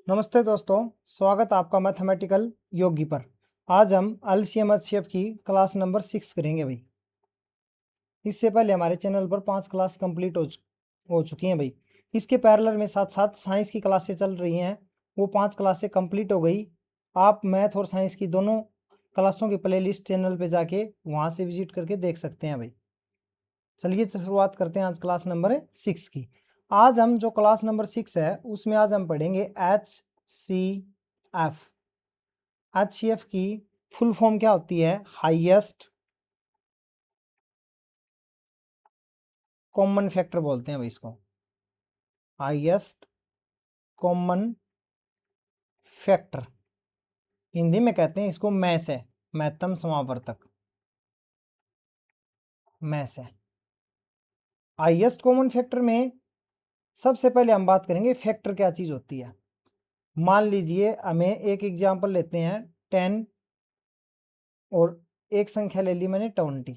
नमस्ते दोस्तों, स्वागत है आपका मैथमेटिकल योगी पर। आज हम एलसीएम एचसीएफ की क्लास नंबर 6 करेंगे भाई। इससे पहले हमारे चैनल पर 5 क्लास कंप्लीट हो चुकी हैं भाई। इसके पैरेलल में साथ साथ साइंस की क्लासें चल रही हैं, वो 5 क्लासें कंप्लीट हो गई। आप मैथ और साइंस की दोनों क्लासों की प्लेलिस्ट चैनल पे जाके वहाँ से विजिट करके देख सकते हैं भाई। चलिए शुरुआत करते हैं आज क्लास नंबर 6 की। आज हम जो क्लास नंबर 6 है उसमें आज हम पढ़ेंगे HCF। HCF की फुल फॉर्म क्या होती है? हाईएस्ट कॉमन फैक्टर बोलते हैं भाई इसको। हाईएस्ट कॉमन फैक्टर हिंदी में कहते हैं इसको मैस है, महत्तम समावर्तक मैस है। हाईएस्ट कॉमन फैक्टर में सबसे पहले हम बात करेंगे फैक्टर क्या चीज होती है। मान लीजिए हमें एक एग्जांपल लेते हैं 10 और एक संख्या ले ली मैंने 20।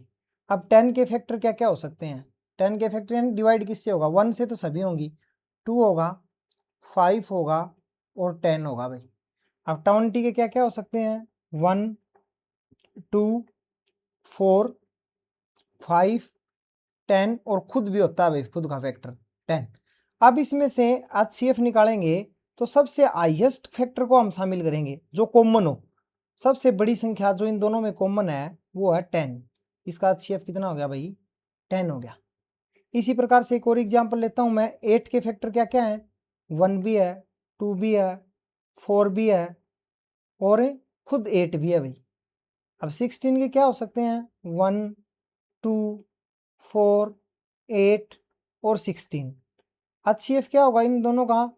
अब 10 के फैक्टर क्या क्या हो सकते हैं? 10 के फैक्टर डिवाइड किससे होगा? 1 से तो सभी होंगी। 2 होगा, 5 होगा और 10 होगा भाई। अब 20 के क्या क्या हो सकते हैं? 1, 2, 4, 5, 10 और खुद भी होता है भाई, खुद का फैक्टर 10। अब इसमें से HCF निकालेंगे तो सबसे हाईएस्ट फैक्टर को हम शामिल करेंगे जो कॉमन हो। सबसे बड़ी संख्या जो इन दोनों में कॉमन है वो है 10। इसका HCF कितना हो गया भाई? 10 हो गया। इसी प्रकार से एक और एग्जांपल लेता हूं मैं। 8 के फैक्टर क्या क्या है? 1 भी है, 2 भी है, 4 भी है और खुद 8 भी है भाई। अब 16 के क्या हो सकते हैं? 1, 2, 4, 8 और 16। HCF क्या होगा इन दोनों का?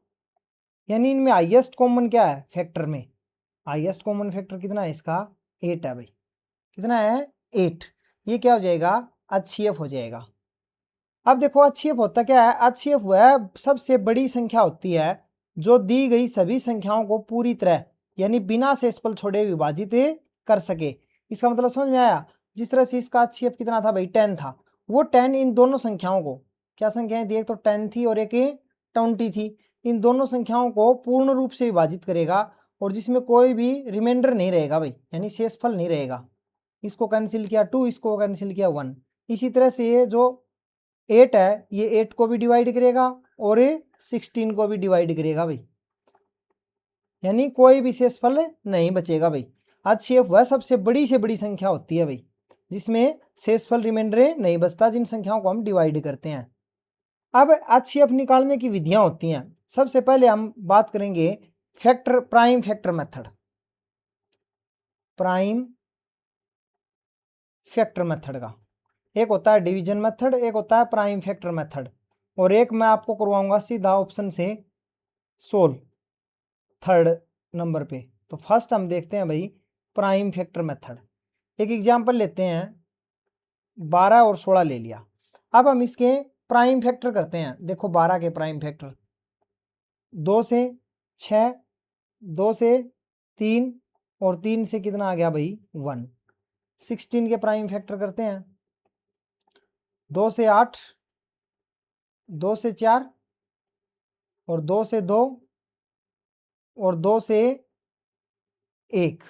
यानी इनमें हाईएस्ट कॉमन क्या है फैक्टर में? हाईएस्ट कॉमन फैक्टर कितना है इसका? 8 है भाई। कितना है? 8। ये क्या हो जाएगा? HCF हो जाएगा। अब देखो HCF होता क्या है? HCF वह सबसे बड़ी संख्या होती है जो दी गई सभी संख्याओं को पूरी तरह यानी बिना शेषफल छोड़े विभाजित कर सके। इसका मतलब समझ में आया? जिस तरह से इसका HCF कितना था भाई? 10 था। वो 10 इन दोनों संख्याओं को, क्या संख्याएं थी? एक तो 10 थी और एक 20 थी। इन दोनों संख्याओं को पूर्ण रूप से विभाजित करेगा और जिसमें कोई भी रिमाइंडर नहीं रहेगा भाई, यानी शेषफल नहीं रहेगा। इसको कैंसिल किया 2, इसको कैंसिल किया 1। इसी तरह से ये जो 8 है ये 8 को भी डिवाइड करेगा और ये 16 को भी डिवाइड करेगा भाई, यानी कोई भी शेषफल नहीं बचेगा भाई। HCF वह सबसे बड़ी से बड़ी संख्या होती है भाई जिसमें शेषफल रिमाइंडर नहीं बचता, जिन संख्याओं को हम डिवाइड करते हैं। अब HCF निकालने की विधियां होती हैं। सबसे पहले हम बात करेंगे factor prime factor method. Prime factor method का एक होता है डिवीजन मेथड, एक होता है प्राइम फैक्टर मेथड, और एक मैं आपको करवाऊंगा सीधा ऑप्शन से सोल्व थर्ड नंबर पे। तो फर्स्ट हम देखते हैं भाई प्राइम फैक्टर मेथड। एक एग्जांपल लेते हैं, 12 और 16 ले लिया। अब हम इसके प्राइम फैक्टर करते हैं। देखो 12 के प्राइम फैक्टर 2 से 6, 2 से 3 और 3 से कितना आ गया भाई? 1। 16 के प्राइम फैक्टर करते हैं, 2 से 8, 2 से 4 और 2 से 2 और 2 से 1।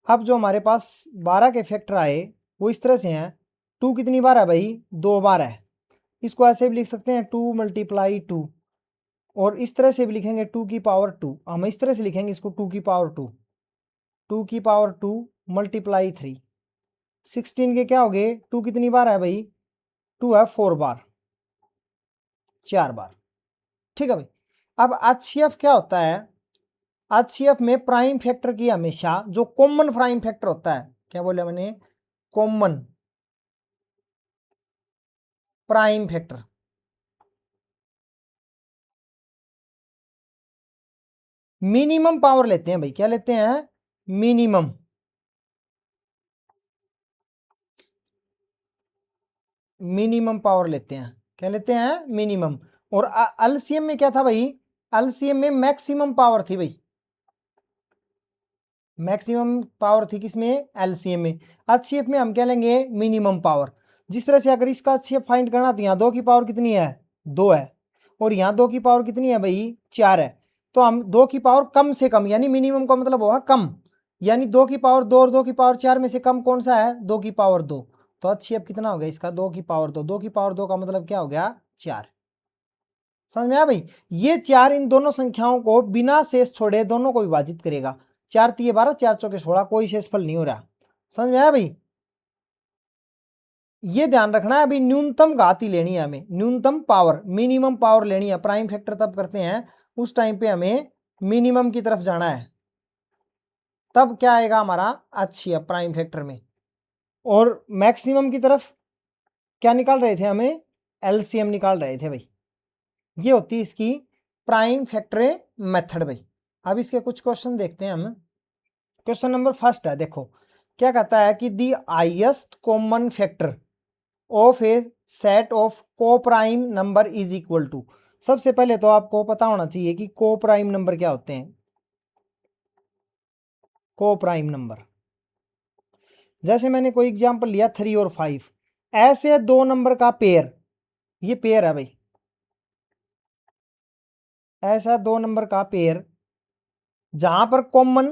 अब जो हमारे पास 12 के फैक्टर आए वो इस तरह से हैं। 2 कितनी बार है भाई? 2 बार है। इसको ऐसे भी लिख सकते हैं 2 × 2, और इस तरह से भी लिखेंगे 2 की पावर 2। हम इस तरह से लिखेंगे इसको 2 की पावर 2, 2 की पावर 2 × 3। 16 के क्या हो गए? 2 कितनी बार है भाई? 2 है 4 बार, 4 बार। ठीक है भाई। अब HCF क्या होता है? HCF में प्राइम फैक्टर की हमेशा जो कॉमन प्राइम फैक्टर होता है, क्या बोला मैंने? Common prime factor. Minimum power लेते हैं भाई। क्या लेते हैं? मिनिमम। मिनिमम पावर लेते हैं। क्या लेते हैं? मिनिमम। और एलसीएम में क्या था भाई? एलसीएम में मैक्सिमम पावर थी भाई। मैक्सिमम पावर थी किसमें? एलसीएम में। HCF में हम क्या लेंगे? Minimum power. जिस तरह से अगर इसका HCF फाइंड करना तो यहाँ 2 की पावर कितनी है? 2 है, और यहाँ 2 की पावर कितनी है भाई? 4 है। तो हम 2 की पावर कम से कम, यानी मिनिमम का मतलब होगा कम, यानी 2 की पावर 2 और 2 की पावर 4 में से कम कौन सा है? 2 की पावर 2। तो HCF कितना हो गया इसका? 2 की पावर 2। 2 की पावर 2 का मतलब क्या हो गया? 4। समझ में आया भाई? ये 4 इन दोनों संख्याओं को बिना शेष छोड़े दोनों को विभाजित करेगा। 4 तिये 12, 4 चौके 16, कोई शेषफल नहीं हो रहा। समझ में आया भाई? ये ध्यान रखना है, अभी न्यूनतम घात ही लेनी है हमें, न्यूनतम पावर, मिनिमम पावर लेनी है। प्राइम फैक्टर तब करते हैं उस टाइम पे हमें मिनिमम की तरफ जाना है, तब क्या आएगा हमारा? अच्छी है प्राइम फैक्टर में। और मैक्सिमम की तरफ क्या निकाल रहे थे? हमें एलसीएम निकाल रहे थे भाई। ये होती है इसकी प्राइम फैक्टर मेथड भाई। अब इसके कुछ क्वेश्चन देखते हैं हम। क्वेश्चन नंबर फर्स्ट है, देखो क्या कहता है कि the highest common factor of a set of coprime number is equal to. सबसे पहले तो आपको पता होना चाहिए कि को प्राइम नंबर क्या होते हैं। को प्राइम नंबर, जैसे मैंने कोई एग्जांपल लिया 3 और 5, ऐसे दो नंबर का पेयर, ये पेयर है भाई, ऐसा दो नंबर का पेयर जहां पर कॉमन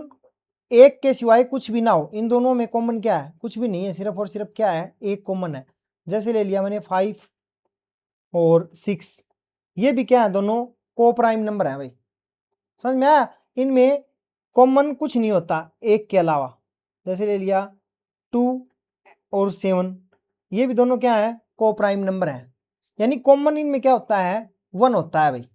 एक के सिवाय कुछ भी ना हो। इन दोनों में कॉमन क्या है? कुछ भी नहीं है, सिर्फ और सिर्फ क्या है? एक कॉमन है। जैसे ले लिया मैंने 5 और 6, ये भी क्या है? दोनों को प्राइम नंबर है भाई। समझ में आया? इनमें कॉमन कुछ नहीं होता एक के अलावा। जैसे ले लिया 2 और 7, ये भी दोनों क्या है? को प्राइम नंबर है, यानी कॉमन इनमें क्या होता है? 1 होता है भाई।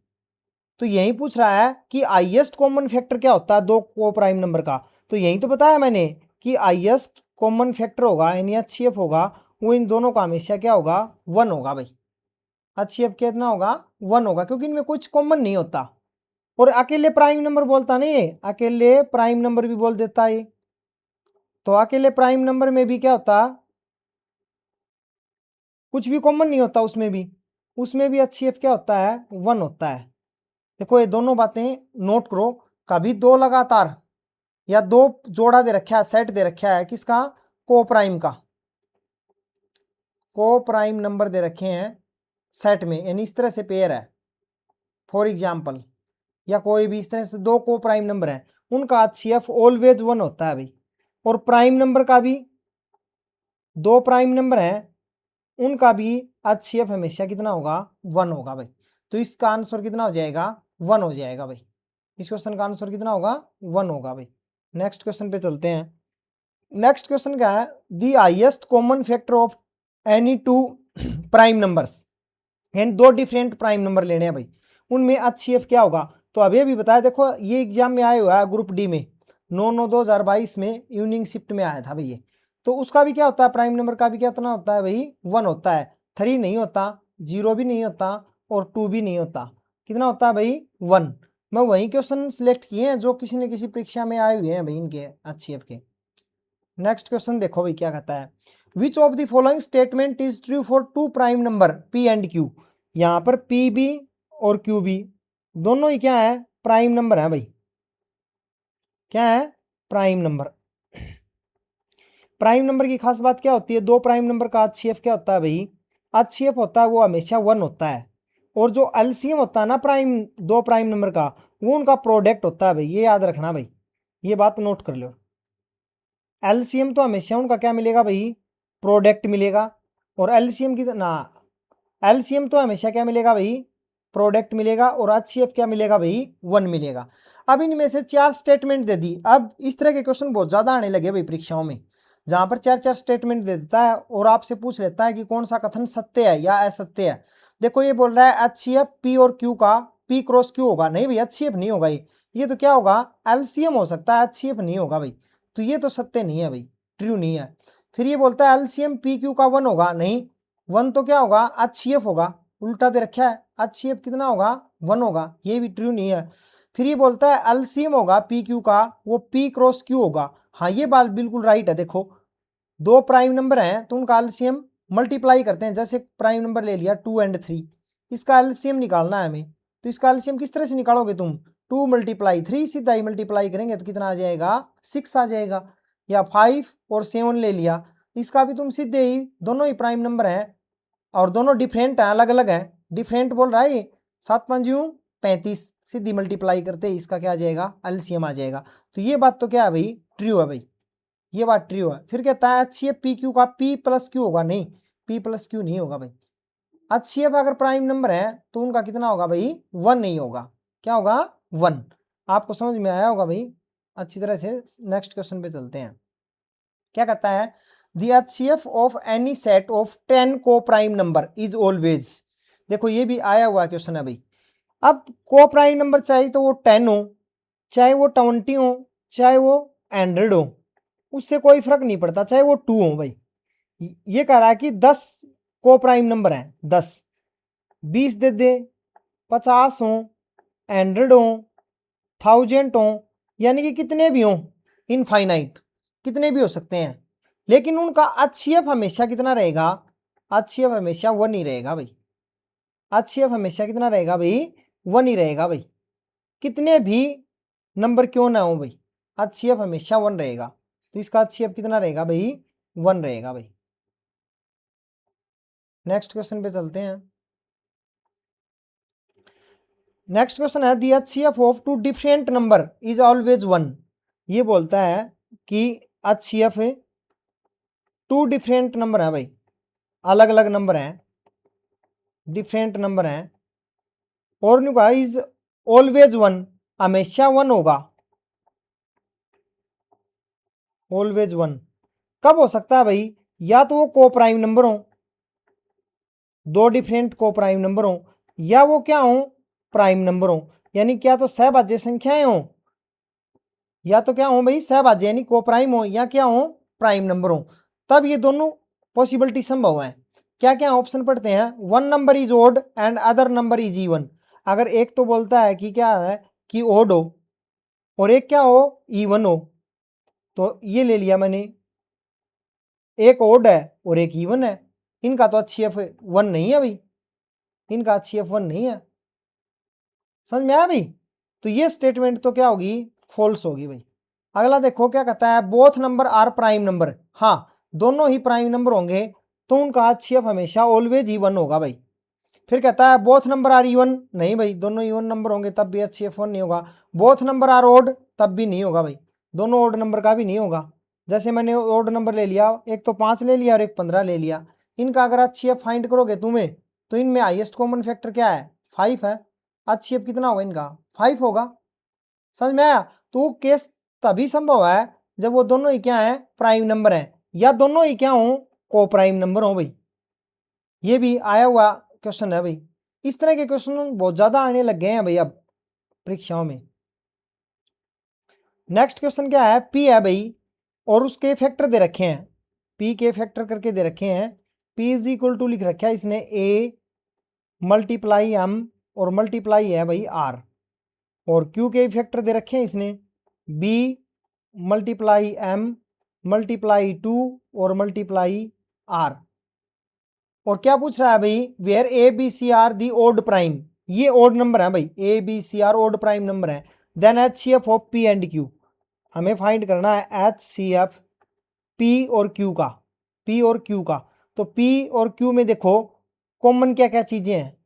तो यही पूछ रहा है कि हाईएस्ट कॉमन फैक्टर क्या होता है दो को प्राइम नंबर का। तो यही तो बताया मैंने कि हाईएस्ट कॉमन फैक्टर होगा यानी HCF होगा, वो इन दोनों का हमेशा क्या होगा? 1 होगा भाई। HCF कितना होगा? 1 होगा, क्योंकि इनमें कुछ कॉमन नहीं होता। और अकेले प्राइम नंबर बोलता नहीं है, अकेले प्राइम नंबर भी बोल देता है। तो अकेले प्राइम नंबर में भी क्या होता? कुछ भी कॉमन नहीं होता उसमें भी HCF क्या होता है? 1 होता है। देखो ये दोनों बातें नोट करो। कभी दो लगातार या दो जोड़ा दे रखा है, सेट दे रखा है किसका? को प्राइम का। को प्राइम नंबर दे रखे हैं सेट में, यानी इस तरह से पेयर है फॉर एग्जाम्पल, या कोई भी इस तरह से दो को प्राइम नंबर है, उनका HCF ऑलवेज 1 होता है भाई। और प्राइम नंबर का भी, दो प्राइम नंबर है उनका भी HCF हमेशा कितना होगा? 1 होगा भाई। तो इसका आंसर कितना हो जाएगा? 1 हो जाएगा भाई। इस क्वेश्चन का आंसर कितना होगा? 1 होगा भाई। नेक्स्ट क्वेश्चन पे चलते हैं। नेक्स्ट क्वेश्चन क्या है? दी highest common factor of any two prime numbers, यानी दो डिफरेंट प्राइम नंबर लेने हैं भाई, उनमें HCF क्या होगा? तो अभी भी बताया, देखो ये एग्जाम में आया हुआ है ग्रुप डी में 9/9/2022 में इवनिंग शिफ्ट में आया था भाई ये। तो उसका भी क्या होता है? प्राइम नंबर का भी कितना होता है भाई? 1 होता है। 3 नहीं होता, 0 भी नहीं होता और 2 भी नहीं होता। कितना होता है भाई? 1। मैं वही क्वेश्चन सिलेक्ट किए हैं जो किसी न किसी परीक्षा में आए हुए हैं भाई इनके HCF के। नेक्स्ट क्वेश्चन देखो भाई क्या कहता है। Which of the following statement is true for two prime number P and Q। यहां पर PB और QB दोनों ही क्या है? प्राइम नंबर है भाई। क्या है? Prime number. प्राइम नंबर की खास बात क्या होती है? दो प्राइम नंबर का HCF क्या होता है भाई? HCF होता है वो हमेशा 1 होता है। और जो LCM होता है ना प्राइम, दो प्राइम नंबर का, वो उनका प्रोडक्ट होता है भाई। ये याद रखना भाई, ये बात नोट कर लो। LCM तो हमेशा उनका क्या मिलेगा भाई? प्रोडक्ट मिलेगा। और LCM की ना, LCM तो हमेशा क्या मिलेगा भाई? प्रोडक्ट मिलेगा। और HCF क्या मिलेगा भाई? 1 मिलेगा। अब इनमें से 4 स्टेटमेंट दे दी। अब इस तरह के क्वेश्चन बहुत ज्यादा आने लगे भाई परीक्षाओं में, जहां पर 4-4 स्टेटमेंट दे देता है और आपसे पूछ लेता है कि कौन सा कथन सत्य है या असत्य है। देखो ये बोल रहा है HCF P और Q का P क्रॉस Q होगा। नहीं भाई, HCF नहीं होगा ये तो क्या होगा? LCM हो सकता है, HCF नहीं होगा भाई। तो ये तो सत्य नहीं है भाई, ट्रू नहीं है। फिर ये बोलता है LCM PQ का 1 होगा। नहीं, 1 तो क्या होगा? HCF होगा। उल्टा दे रखा है, HCF कितना होगा? 1 होगा। ये भी ट्रू नहीं है। फिर ये बोलता है LCM होगा PQ का, वो P क्रॉस Q होगा। हाँ ये बात बिल्कुल राइट है। देखो दो प्राइम नंबर हैं तो उनका LCM मल्टीप्लाई करते हैं। जैसे प्राइम नंबर ले लिया 2 और 3, इसका LCM निकालना है हमें। तो इसका LCM किस तरह से निकालोगे तुम? 2 × 3, सीधा ही मल्टीप्लाई करेंगे तो कितना आ जाएगा? 6 आ जाएगा। या 5 और 7 ले लिया, इसका भी तुम सीधे ही, दोनों ही प्राइम नंबर हैं और दोनों डिफरेंट हैं, अलग अलग हैं। डिफरेंट बोल रहा है ये 7 × 5 = 35 सीधी मल्टीप्लाई करते ही इसका क्या आ जाएगा, एलसीएम आ जाएगा। तो ये बात तो क्या है भाई, ट्रू है भाई, ये बात ट्रू है। फिर कहता है HCF PQ का P प्लस Q होगा, नहीं P प्लस Q नहीं होगा भाई। HCF अगर प्राइम नंबर है तो उनका कितना होगा भाई, 1 नहीं होगा। क्या होगा, 1। आपको समझ में आया होगा भाई अच्छी तरह से। नेक्स्ट क्वेश्चन पे चलते हैं। क्या कहता है, the HCF of any set of 10 को प्राइम नंबर इज ऑलवेज। देखो ये भी आया हुआ क्वेश्चन है भाई। अब को प्राइम नंबर चाहे तो वो 10 हो, चाहे वो 20 हो, चाहे वो 100 हो, उससे कोई फर्क नहीं पड़ता, चाहे वो 2 हो भाई। ये कह रहा है कि 10 को प्राइम नंबर है, 10, 20 दे दे, 50 हो, 100 हो, 1000 हो, यानी कि कितने भी हो, इनफाइनाइट कितने भी हो सकते हैं, लेकिन उनका HCF हमेशा कितना रहेगा, HCF हमेशा 1 ही रहेगा भाई। HCF हमेशा कितना रहेगा भाई, 1 ही रहेगा भाई, कितने भी नंबर क्यों ना हो भाई, HCF हमेशा 1 रहेगा। तो इसका HCF कितना रहेगा भाई, 1 रहेगा भाई। नेक्स्ट क्वेश्चन पे चलते हैं। नेक्स्ट क्वेश्चन है, the HCF of two different number is always 1। ये बोलता है कि HCF टू डिफरेंट नंबर है भाई, अलग अलग नंबर हैं, डिफरेंट नंबर हैं, और उनका इज ऑलवेज 1, हमेशा 1 होगा, ऑलवेज 1। कब हो सकता है भाई, या तो वो को प्राइम नंबर हो, दो डिफरेंट को प्राइम नंबर हो, या वो क्या हो, प्राइम नंबर हो, यानी क्या तो सहभाज्य संख्याएं हो, या तो क्या हो भाई सहभाज्य यानी को प्राइम हो, या क्या हो प्राइम नंबर हो, तब ये दोनों पॉसिबिलिटी संभव है। क्या क्या ऑप्शन पढ़ते हैं, one number is odd and other number is even. अगर एक तो बोलता है कि क्या है कि ओड हो, और एक क्या हो, इवन हो, तो ये ले लिया मैंने, एक ओड है और एक इवन है, इनका तो HCF 1 नहीं है भाई, इनका HCF 1 नहीं है। समझ में आया भाई, तो ये स्टेटमेंट तो क्या होगी, फॉल्स होगी भाई। अगला देखो क्या कहता है, both number are prime number. हाँ, दोनों ही प्राइम नंबर होंगे तो उनका HCF हमेशा ऑलवेज इवन होगा भाई। फिर कहता है बोथ नंबर आर इवन, नहीं भाई, दोनों इवन नंबर होंगे तब भी HCF 1 नहीं होगा। बोथ नंबर आर ओड, तब भी नहीं होगा भाई, दोनों ओड नंबर का भी नहीं होगा। जैसे मैंने ओड नंबर ले लिया, एक तो 5 ले लिया और एक 15 ले लिया, इनका अगर HCF फाइंड करोगे तुम्हें, तो इनमें हाईएस्ट कॉमन फैक्टर क्या है, 5 है। HCF कितना होगा इनका, 5 होगा। समझ में आया, तो केस तभी संभव है जब वो दोनों ही क्या है, प्राइम नंबर है, या दोनों ही क्या हो, को प्राइम नंबर हो भाई। ये भी आया हुआ क्वेश्चन है भाई। इस तरह के क्वेश्चन बहुत ज्यादा आने लग गए हैं भाई अब परीक्षाओं में। नेक्स्ट क्वेश्चन क्या है, P है भाई, और उसके फैक्टर दे रखे हैं, P के फैक्टर करके दे रखे हैं। P इज इक्वल टू लिख रखा है इसने A मल्टीप्लाई M और मल्टीप्लाई है भाई R, और Q के फैक्टर दे रखे हैं इसने B मल्टीप्लाई M मल्टीप्लाई 2 और मल्टीप्लाई R। और क्या पूछ रहा है भाई, where a b c are the odd prime, ये ओड नंबर है भाई, a b c are odd prime number है। Then HCF of P and Q, हमें फाइंड करना है HCF P और Q का, P और Q का। तो P और Q में देखो कॉमन क्या क्या चीजें हैं,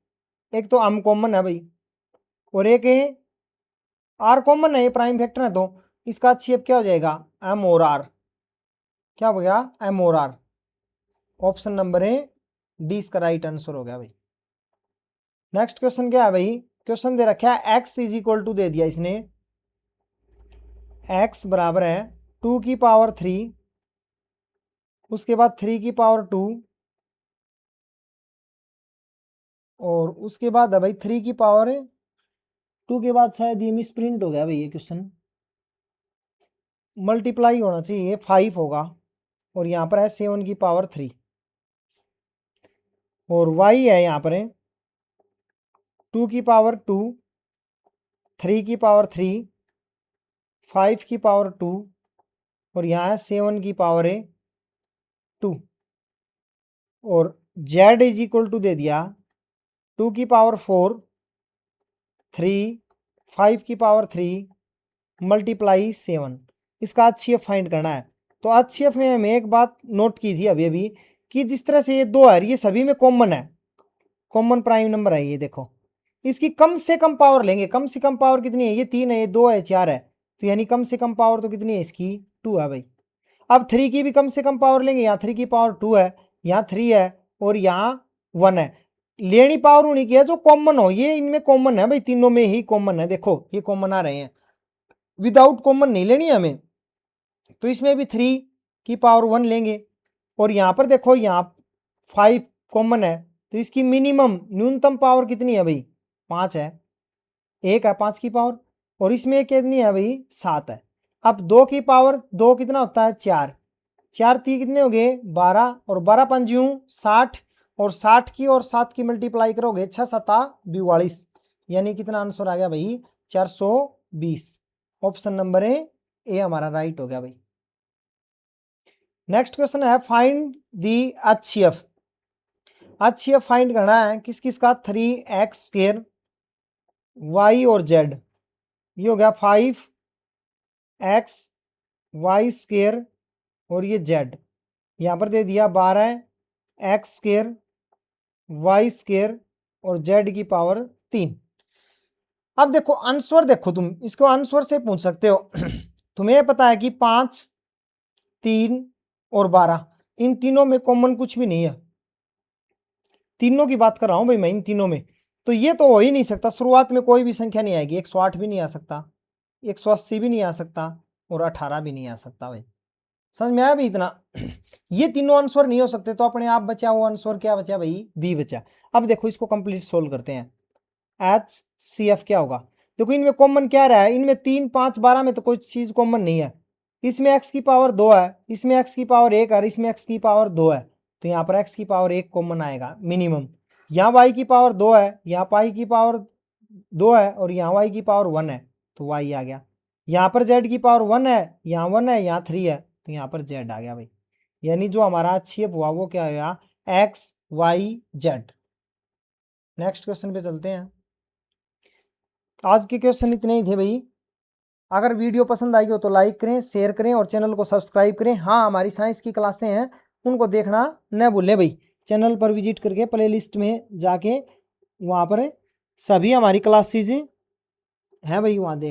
एक तो M कॉमन है भाई, और एक है R कॉमन है, ये प्राइम फैक्टर है, तो इसका HCF क्या हो जाएगा, M और R। क्या हो गया, M और R। ऑप्शन नंबर है डी इसका राइट आंसर हो गया भाई। नेक्स्ट क्वेश्चन क्या है भाई, क्वेश्चन दे रखा है x इज इक्वल टू दे दिया इसने, x बराबर है 2 की पावर 3, उसके बाद 3 की पावर 2, और उसके बाद है भाई 3 की पावर 2 के बाद शायद ये मिस प्रिंट हो गया भाई, ये क्वेश्चन मल्टीप्लाई होना चाहिए 5 होगा, और यहाँ पर है 7 की पावर 3, और y है यहाँ पर है 2 की पावर 2, 3 की पावर 3, 5 की पावर 2, और यहाँ है 7 की पावर 2, और z इज इक्वल टू दे दिया 2 की पावर 4, 3, 5 की पावर 3 मल्टीप्लाई 7। इसका HCF फाइंड करना है। तो HCF में हमें एक बात नोट की थी अभी अभी, कि जिस तरह से ये दो है ये सभी में कॉमन है, कॉमन प्राइम नंबर है ये देखो, इसकी कम से कम पावर लेंगे। कम से कम पावर कितनी है? ये 3 है, ये 2 है, 4 है, तो यानी कम से कम पावर तो कितनी है इसकी? 2 है भाई। अब 3 की भी कम से कम पावर लेंगे। यहाँ 3 की पावर 2 है, यहाँ 3 है और यहाँ 1 है। लेनी पावर उन्हीं की है जो कॉमन हो। ये इनमें कॉमन है भाई, तीनों में ही कॉमन है। देखो ये कॉमन आ रहे हैं, विदाउट कॉमन नहीं लेनी हमें। तो इसमें भी 3 की पावर 1 लेंगे और यहाँ पर देखो यहाँ 5 कॉमन है, तो इसकी मिनिमम न्यूनतम पावर कितनी है भाई? 5 है। 1 है 5 की पावर और इसमें कितनी है भाई? 7 है। अब 2 की पावर 2 कितना होता है? 4। 4 3 कितने हो गए? 12 और 12 पंजूं 60 और 60 की और 7 की मल्टीप्लाई करोगे 6 7 42, यानी कितना आंसर आ गया भाई? 420। ऑप्शन नंबर ए हमारा राइट हो गया भाई। नेक्स्ट क्वेश्चन है find the HCF। HCF find करना है किस किस का? 3x², y और z। ये हो गया 5x(y²) और ये z। यहाँ पर दे दिया 12x² y² और z की पावर 3। अब देखो आंसर, देखो तुम इसको आंसर से पूछ सकते हो। तुम्हें पता है कि 5, 3 और 12, इन तीनों में कॉमन कुछ भी नहीं है। तीनों की बात कर रहा हूं भाई मैं, इन तीनों में। तो ये तो हो ही नहीं सकता, शुरुआत में कोई भी संख्या नहीं आएगी। 108 भी नहीं आ सकता, 180 भी नहीं आ सकता और 18 भी नहीं आ सकता भाई। समझ में आया भाई इतना? ये तीनों आंसर नहीं हो सकते, तो अपने आप बचा वो आंसर क्या बचा भाई? बी बचा। अब देखो इसको कंप्लीट सोल्व करते हैं। HCF क्या होगा? देखो इनमें कॉमन क्या रहा है? इनमें 3, 5, 12 में तो कोई चीज कॉमन नहीं है। इसमें x की पावर 2 है, इसमें x की पावर 1 है, इसमें x की पावर 2 है, तो यहाँ पर x की पावर 1 कॉमन आएगा मिनिमम। यहाँ y की पावर 2 है, यहाँ y की पावर 2 है और यहाँ y की पावर 1 है, तो y आ गया। यहाँ पर z की पावर 1 है, यहाँ 1 है, यहाँ 3 है, तो यहाँ पर z आ गया भाई। यानी जो हमारा HCF हुआ वो क्या हुआ? x y z। Next question पे चलते हैं। आज के क्वेश्चन इतने ही थे भाई। अगर वीडियो पसंद आई हो तो लाइक करें, शेयर करें और चैनल को सब्सक्राइब करें। हाँ, हमारी साइंस की क्लासें हैं, उनको देखना न भूलें भाई। चैनल पर विजिट करके प्लेलिस्ट में जाके वहाँ पर सभी हमारी क्लासेज हैं भाई, वहाँ देख